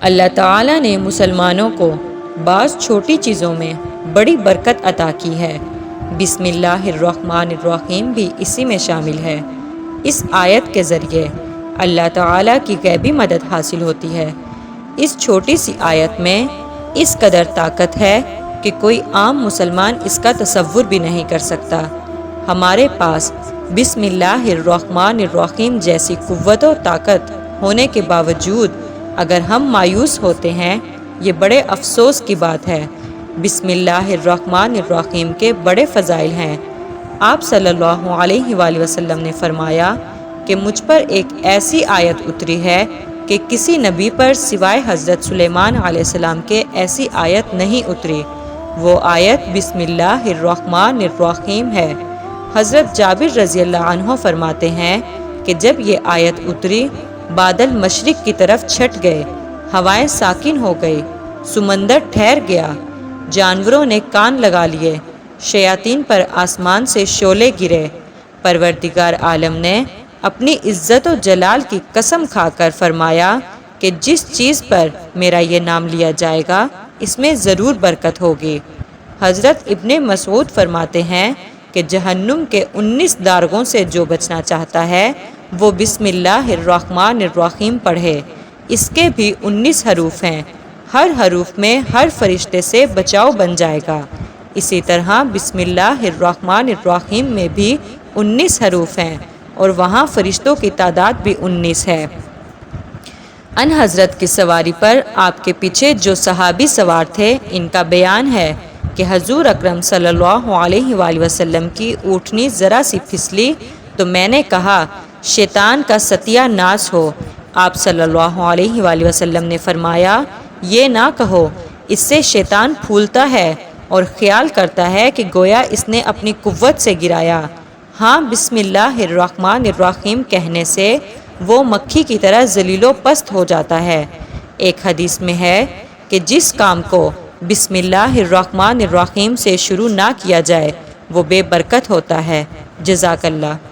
اللہ تعالیٰ نے مسلمانوں کو بعض چھوٹی چیزوں میں بڑی برکت عطا کی ہے۔ بسم اللہ الرحمن الرحیم بھی اسی میں شامل ہے۔ اس آیت کے ذریعے اللہ تعالیٰ کی غیبی مدد حاصل ہوتی ہے۔ اس چھوٹی سی آیت میں اس قدر طاقت ہے کہ کوئی عام مسلمان اس کا تصور بھی نہیں کر سکتا۔ ہمارے پاس بسم اللہ الرحمن الرحیم جیسی قوت و طاقت ہونے کے باوجود اگر ہم مایوس ہوتے ہیں، یہ بڑے افسوس کی بات ہے۔ بسم اللہ الرحمن الرحیم کے بڑے فضائل ہیں۔ آپ صلی اللہ علیہ وآلہ وسلم نے فرمایا کہ مجھ پر ایک ایسی آیت اتری ہے کہ کسی نبی پر سوائے حضرت سلیمان علیہ السلام کے ایسی آیت نہیں اتری۔ وہ آیت بسم اللہ الرحمن الرحیم ہے۔ حضرت جابر رضی اللہ عنہ فرماتے ہیں کہ جب یہ آیت اتری، بادل مشرق کی طرف چھٹ گئے، ہوائیں ساکن ہو گئی، سمندر ٹھہر گیا، جانوروں نے کان لگا لیے، شیاطین پر آسمان سے شعلے گرے۔ پروردگار عالم نے اپنی عزت و جلال کی قسم کھا کر فرمایا کہ جس چیز پر میرا یہ نام لیا جائے گا اس میں ضرور برکت ہوگی۔ حضرت ابن مسعود فرماتے ہیں کہ جہنم کے 19 دارگوں سے جو بچنا چاہتا ہے وہ بسم اللہ الرحمن الرحیم پڑھے۔ اس کے بھی 19 حروف ہیں، ہر حروف میں ہر فرشتے سے بچاؤ بن جائے گا۔ اسی طرح بسم اللہ الرحمن الرحیم میں بھی 19 حروف ہیں اور وہاں فرشتوں کی تعداد بھی 19 ہے۔ ان حضرت کی سواری پر آپ کے پیچھے جو صحابی سوار تھے، ان کا بیان ہے کہ حضور اکرم صلی اللہ علیہ وآلہ وسلم کی اونٹنی ذرا سی پھسلی تو میں نے کہا شیطان کا ستیہ ناس ہو۔ آپ صلی اللہ علیہ وآلہ وسلم نے فرمایا یہ نہ کہو، اس سے شیطان پھولتا ہے اور خیال کرتا ہے کہ گویا اس نے اپنی قوت سے گرایا۔ ہاں، بسم اللہ الرحمن الرحیم کہنے سے وہ مکھی کی طرح ذلیل و پست ہو جاتا ہے۔ ایک حدیث میں ہے کہ جس کام کو بسم اللہ الرحمن الرحیم سے شروع نہ کیا جائے وہ بے برکت ہوتا ہے۔ جزاک اللہ۔